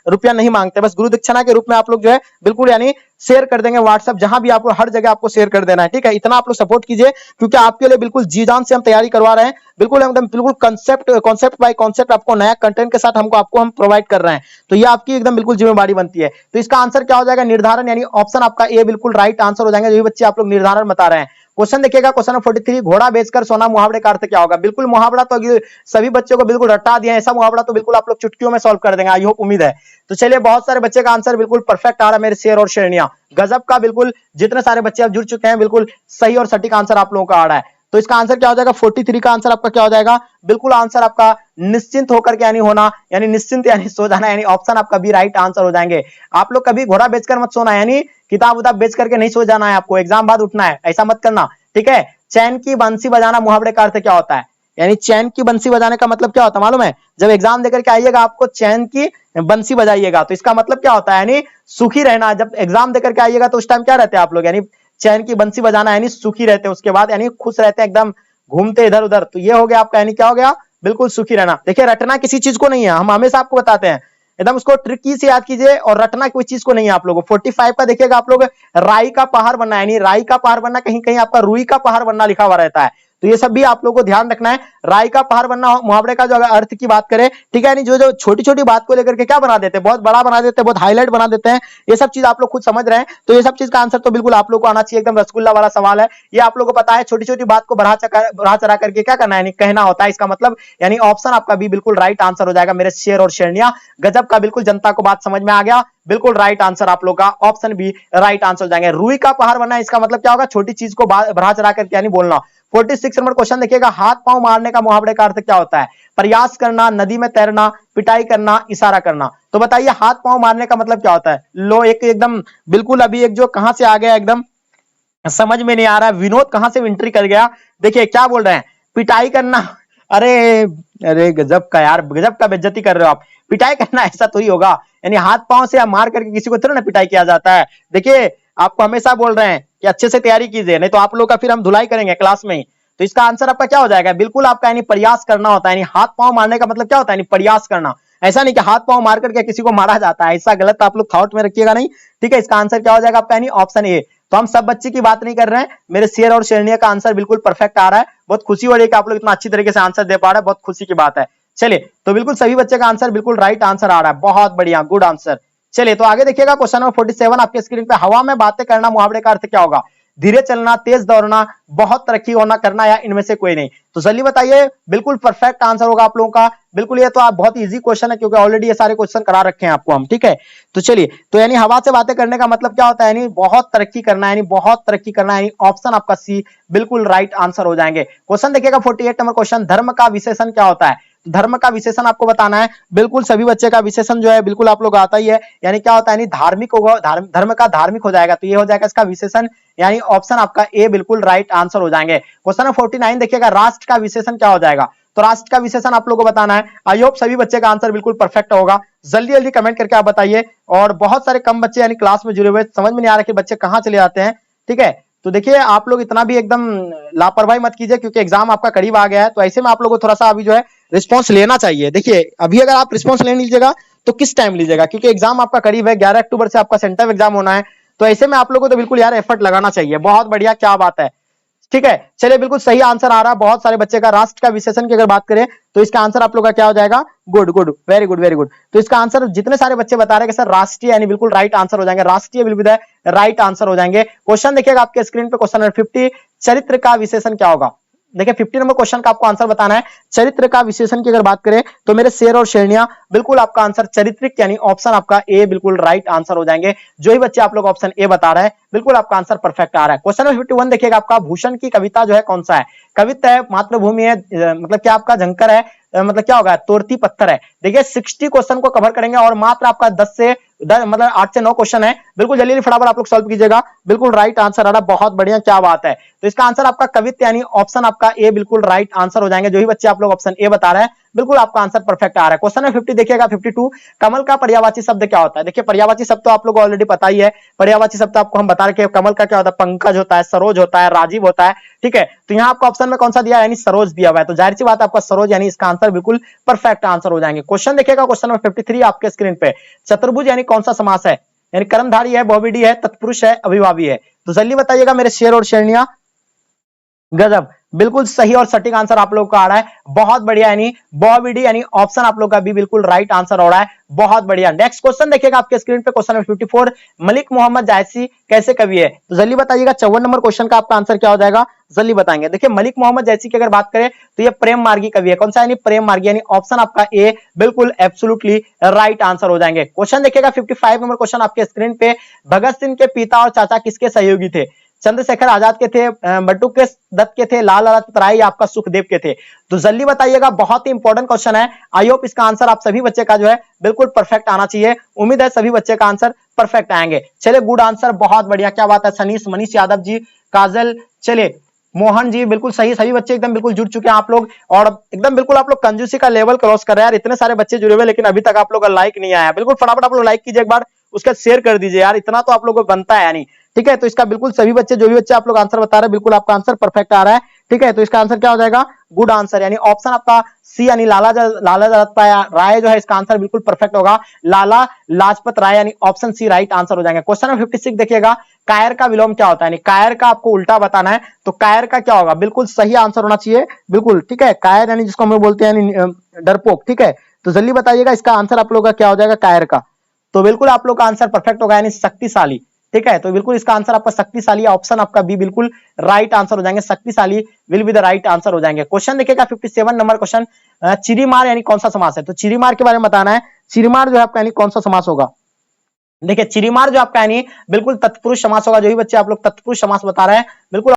S1: रुपया नहीं मांगते, बस गुरु दीक्षिणा के रूप में आप लोग जो है बिल्कुल यानी शेयर कर देंगे, व्हाट्सएप जहां भी आपको, हर जगह आपको शेयर कर देना है, ठीक है। इतना आप लोग सपोर्ट कीजिए, क्योंकि आपके लिए बिल्कुल जी जान से हम तैयारी करवा रहे हैं, बिल्कुल एकदम बिल्कुल कॉन्सेप्ट बाय कॉन्सेप्ट आपको नया कंटेंट के साथ हम प्रोवाइड कर रहे हैं, तो ये आपकी एकदम बिल्कुल जिम्मेवारी बनती है। तो इसका आंसर क्या हो जाएगा, निर्धारण, यानी ऑप्शन आपका ए बिल्कुल राइट आंसर हो जाएंगे, जो भी बच्चे आप लोग निर्धारण बता रहे हैं। क्वेश्चन देखिएगा, क्वेश्चन नंबर 43, घोड़ा बेचकर सोना, मुहावरे का अर्थ क्या होगा। बिल्कुल मुहावरा तो सभी बच्चों को बिल्कुल रटा दिया, ऐसा मुहावरा तो बिल्कुल आप लोग चुटकियों में सॉल्व कर देंगे, आई होप, उम्मीद है। तो चलिए बहुत सारे बच्चे का आंसर बिल्कुल परफेक्ट आ रहा है मेरे शेर और शेरनिया, गजब का, बिल्कुल जितने सारे बच्चे अब जुड़ चुके हैं बिल्कुल सही और सटीक आंसर आप लोगों का आ रहा है। तो इसका आंसर क्या हो जाएगा, 43 का आंसर आपका क्या हो जाएगा, बिल्कुल आंसर आपका निश्चिंत होकर के यानी होना, यानी निश्चिंत यानी सो जाना, यानी ऑप्शन आपका भी राइट आंसर हो जाएंगे। आप लोग कभी घोड़ा बेचकर मत सोना, यानी किताब उताब बेच करके नहीं सो जाना है आपको, एग्जाम बाद उठना है, ऐसा मत करना, ठीक है। चैन की बंसी बजाना, मुहावरे का अर्थ क्या होता है, यानी चैन की बंसी बजाने का मतलब क्या होता है मालूम है, जब एग्जाम देकर के आइएगा आपको चैन की बंसी बजाइएगा, तो इसका मतलब क्या होता है, यानी सुखी रहना। जब एग्जाम देकर के आइएगा तो उस टाइम क्या रहते हैं आप लोग, यानी चैन की बंसी बजाना यानी सुखी रहते हैं, उसके बाद यानी खुश रहते हैं, एकदम घूमते इधर उधर, तो ये हो गया आपका, यानी क्या हो गया, बिल्कुल सुखी रहना। देखिए रटना किसी चीज को नहीं है, हम हमेशा आपको बताते हैं, एकदम उसको ट्रिकी से याद कीजिए, और रटना कोई चीज को नहीं है आप लोगों को। 45 का देखिएगा आप लोग, राई का पहाड़ बनना, यानी राई का पहाड़ बनना, कहीं कहीं आपका रुई का पहाड़ बनना लिखा हुआ रहता है, तो ये सब भी आप लोगों को ध्यान रखना है। राई का पहाड़ बनना मुहावरे का जो अगर अर्थ की बात करें, ठीक है, यानी जो जो छोटी छोटी बात को लेकर के क्या बना देते हैं, बहुत बड़ा बना देते हैं, बहुत हाईलाइट बना देते हैं, ये सब चीज आप लोग खुद समझ रहे हैं। तो ये सब चीज का आंसर तो बिल्कुल आप लोग को आना चाहिए, एकदम रसगुल्ला वाला सवाल है ये। आप लोगों को पता है छोटी छोटी बात को बढ़ा चढ़ा करके क्या करना है, यानी कहना होता है, इसका मतलब यानी ऑप्शन आपका भी बिल्कुल राइट आंसर हो जाएगा मेरे शेर और शेरनिया। गजब का, बिल्कुल जनता को बात समझ में आ गया, बिल्कुल राइट आंसर आप लोग का ऑप्शन बी राइट आंसर हो जाएंगे। रुई का पहाड़ बनना, इसका मतलब क्या होगा, छोटी चीज को बढ़ा चढ़ा करके यानी बोलना। 46 नंबर क्वेश्चन देखिएगा, हाथ पांव मारने का मुहावरे का अर्थ क्या होता है? प्रयास करना, नदी में तैरना, पिटाई करना, इशारा करना। तो बताइए हाथ पांव मारने का मतलब क्या होता है? लो एक एकदम बिल्कुल अभी एक जो कहां से आ गया, एकदम समझ में नहीं आ रहा है, विनोद कहां से एंट्री कर गया। देखिए क्या बोल रहे हैं, पिटाई करना। अरे अरे गजब का यार, गजब का बेइज्जती कर रहे हो आप। पिटाई करना ऐसा तो ही होगा, यानी हाथ पांव से मार करके किसी को थोड़ा ना पिटाई किया जाता है। देखिए आपको हमेशा बोल रहे हैं कि अच्छे से तैयारी कीजिए, नहीं तो आप लोग का फिर हम धुलाई करेंगे क्लास में ही। तो इसका आंसर आपका क्या हो जाएगा, बिल्कुल आपका यानी प्रयास करना होता है। यानी हाथ पांव मारने का मतलब क्या होता है, यानी प्रयास करना। ऐसा नहीं कि हाथ पांव मार करके किसी को मारा जाता है, ऐसा गलत आप लोग थॉट में रखिएगा नहीं, ठीक है। इसका आंसर क्या हो जाएगा आपका, यानी ऑप्शन ए। तो हम सब बच्चे की बात नहीं कर रहे हैं, मेरे शेर और शेरनिया का आंसर बिल्कुल परफेक्ट आ रहा है। बहुत खुशी हो रही है कि आप लोग इतना अच्छी तरीके से आंसर दे पा रहे हैं, बहुत खुशी की बात है। चलिए तो बिल्कुल सभी बच्चे का आंसर बिल्कुल राइट आंसर आ रहा है, बहुत बढ़िया, गुड आंसर। चलिए तो आगे देखिएगा क्वेश्चन नंबर 47 आपके स्क्रीन पे, हवा में बातें करना मुहावरे का अर्थ क्या होगा? धीरे चलना, तेज दौड़ना, बहुत तरक्की होना करना, या इनमें से कोई नहीं। तो जल्दी बताइए, बिल्कुल परफेक्ट आंसर होगा आप लोगों का। बिल्कुल ये तो आप बहुत इजी क्वेश्चन है, क्योंकि ऑलरेडी ये सारे क्वेश्चन करा रखे हैं आपको हम, ठीक है। तो चलिए, तो यानी हवा से बातें करने का मतलब क्या होता है, यानी बहुत तरक्की करना, यानी बहुत तरक्की करना, यानी ऑप्शन आपका सी बिल्कुल राइट आंसर हो जाएंगे। क्वेश्चन देखिएगा 48 नंबर क्वेश्चन, धर्म का विशेषण क्या होता है? धर्म का विशेषण आपको बताना है। बिल्कुल सभी बच्चे का विशेषण जो है बिल्कुल आप लोग आता ही है, यानी क्या होता है, यानी धार्मिक होगा, धर्म का धार्मिक हो जाएगा, तो ये हो जाएगा इसका विशेषण, यानी ऑप्शन आपका ए बिल्कुल राइट आंसर हो जाएंगे। क्वेश्चन नंबर 49 देखिएगा, राष्ट्र का विशेषण क्या हो जाएगा? तो राष्ट्र का विशेषण आप लोगों को बताना है। आई होप सभी बच्चे का आंसर बिल्कुल परफेक्ट होगा, जल्दी जल्दी कमेंट करके आप बताइए। और बहुत सारे कम बच्चे यानी क्लास में जुड़े हुए, समझ में नहीं आ रहा कि बच्चे कहां चले जाते हैं, ठीक है। तो देखिए आप लोग इतना भी एकदम लापरवाही मत कीजिए, क्योंकि एग्जाम आपका करीब आ गया है, तो ऐसे में आप लोगों को थोड़ा सा अभी जो है रिस्पॉन्स लेना चाहिए। देखिए अभी अगर आप रिस्पॉन्स लेने लीजिएगा तो किस टाइम लीजिएगा, क्योंकि एग्जाम आपका करीब है, 11 अक्टूबर से आपका सेंटर एग्जाम होना है। तो ऐसे में आप लोगों को तो बिल्कुल यार एफर्ट लगाना चाहिए। बहुत बढ़िया, क्या बात है, ठीक है। चलिए बिल्कुल सही आंसर आ रहा है बहुत सारे बच्चे का। राष्ट्र का विशेषण की अगर बात करें तो इसका आंसर आप लोग का क्या हो जाएगा? Good good, very good very good. तो इसका आंसर जितने सारे बच्चे बता रहे हैं कि सर राष्ट्रीय, यानी बिल्कुल राइट आंसर हो जाएंगे, राष्ट्रीय बिल्कुल राइट आंसर हो जाएंगे। क्वेश्चन देखिएगा आपके स्क्रीन पे, क्वेश्चन नंबर 50, चरित्र का विशेषण क्या होगा? देखिए 50 नंबर क्वेश्चन का आपको आंसर बताना है। चरित्र का विशेषण की अगर बात करें तो मेरे शेर और शेरनिया, बिल्कुल आपका आंसर चरित्रिक, यानी ऑप्शन आपका ए बिल्कुल राइट आंसर हो जाएंगे। जो ही बच्चे आप लोग ऑप्शन ए बता रहे हैं, बिल्कुल आपका आंसर परफेक्ट आ रहा है। क्वेश्चन नंबर 51 देखिएगा आपका, भूषण की कविता जो है कौन सा है? कविता है, मातृभूमि है, मतलब क्या आपका झंकर है, मतलब क्या होगा, तोरती पत्थर है। देखिए 60 क्वेश्चन को कवर करेंगे और मात्र आपका 10 मतलब 8 से 9 क्वेश्चन है। बिल्कुल जल्दी फटाफट आप लोग सॉल्व कीजिएगा, बिल्कुल राइट आंसर आ रहा है, बहुत बढ़िया, क्या बात है। तो इसका आंसर आपका कवित्व, यानी ऑप्शन आपका ए बिल्कुल राइट आंसर हो जाएंगे। जो ही बच्चे आप लोग ऑप्शन ए बता रहे हैं, बिल्कुल आपका आंसर परफेक्ट आ रहा है। क्वेश्चन नंबर 50 देखिएगा 52, कमल का पर्यायवाची शब्द क्या होता है? देखिए पर्यायवाची शब्द तो आप लोगों को ऑलरेडी पता ही है। पर्यायवाची शब्द आपको हम बता रहे हैं, कमल का क्या होता है? पंकज होता है, सरोज होता है, राजीव होता है, ठीक है। तो यहाँ आपको ऑप्शन में कौन सा दिया है, यानी सरोज दिया हुआ है, तो जाहिर सी बात है आपका सरोज, यानी इसका आंसर बिल्कुल परफेक्ट आंसर हो जाएंगे। क्वेश्चन देखिएगा क्वेश्चन नंबर 53 आपके स्क्रीन पे, चतुर्भुज यानी कौन सा समास है? यानी कर्मधारी है, बहुविधि है, तत्पुरुष है, अभिभावी है। तो जल्दी बताइएगा मेरे शेर और शेरनिया। गजब, बिल्कुल सही और सटीक आंसर आप लोगों का आ रहा है, बहुत बढ़िया, यानी बहुविधि, यानी ऑप्शन आप लोग का भी बिल्कुल राइट आंसर हो रहा है, बहुत बढ़िया। नेक्स्ट क्वेश्चन देखिएगा आपके स्क्रीन पे, क्वेश्चन नंबर 54, मलिक मोहम्मद जायसी कैसे कवि है? तो जल्दी बताइएगा 54 नंबर क्वेश्चन का आपका आंसर क्या हो जाएगा, जल्दी बताएंगे। देखिए मलिक मोहम्मद जायसी की अगर बात करें तो ये प्रेम मार्गी कवि है, कौन सा, यानी प्रेम मार्गी, यानी ऑप्शन आपका ए बिल्कुल एब्सोल्युटली राइट आंसर हो जाएंगे। क्वेश्चन देखिएगा 55 नंबर क्वेश्चन आपके स्क्रीन पे, भगत सिंह के पिता और चाचा किसके सहयोगी थे? चंद्रशेखर आजाद के थे, बटुक के दत्त के थे, लाल लजपत राय आपका सुखदेव के थे। तो जल्दी बताइएगा, बहुत ही इंपॉर्टेंट क्वेश्चन है। आई होप इसका आंसर आप सभी बच्चे का जो है बिल्कुल परफेक्ट आना चाहिए। उम्मीद है सभी बच्चे का आंसर परफेक्ट आएंगे। चलिए गुड आंसर, बहुत बढ़िया, क्या बात है। सनीश, मनीष यादव जी, काजल, चलिए मोहन जी, बिल्कुल सही, सभी बच्चे एकदम बिल्कुल जुड़ चुके हैं आप लोग, और एकदम बिल्कुल आप लोग कंजूसी का लेवल क्रॉस कर रहे हैं यार। इतने सारे बच्चे जुड़े हुए लेकिन अभी तक आप लोग का लाइक नहीं आया, बिल्कुल फटाफट आप लोग लाइक कीजिए एक बार, उसके बाद शेयर कर दीजिए यार, इतना तो आप लोगों को बनता है, यानी ठीक है, तो इसका बिल्कुल सभी बच्चे, जो भी बच्चे आप लोग आंसर बता रहे हैं, बिल्कुल आपका आंसर परफेक्ट आ रहा है। ठीक है, तो इसका आंसर क्या हो जाएगा, गुड आंसर, यानी ऑप्शन आपका सी यानी लाला लाजपत राय जो है इसका आंसर बिल्कुल परफेक्ट होगा। लाला लाजपत राय यानी ऑप्शन सी राइट आंसर हो जाएगा। क्वेश्चन नंबर 56 देखिएगा, कायर का विलोम क्या होता है, यानी कायर का आपको उल्टा बताना है, तो कायर का क्या होगा, बिल्कुल सही आंसर होना चाहिए, बिल्कुल ठीक है। कायर यानी जिसको हम लोग बोलते हैं यानी डरपोक, ठीक है, तो जल्दी बताइएगा इसका आंसर आप लोग का क्या हो जाएगा कायर का। तो बिल्कुल आप लोग का आंसर परफेक्ट होगा, यानी शक्तिशाली। ठीक है, तो बिल्कुल इसका आंसर आपका शक्तिशाली, ऑप्शन आपका बी बिल्कुल राइट आंसर हो जाएंगे, शक्तिशाली will be the right answer हो जाएंगे। क्वेश्चन देखिएगा 57 नंबर क्वेश्चन, चिरीमार यानी कौन सा समास है, तो चिरीमार के बारे में बताना है। चिरीमार जो है आपका यानी कौन सा समास होगा, देखिए चिरीमार जो आपका यानी बिल्कुल तत्पुरुष समास होगा। जो भी बच्चे आप लोग तत्पुरुष समास बता रहे हैं, बिल्कुल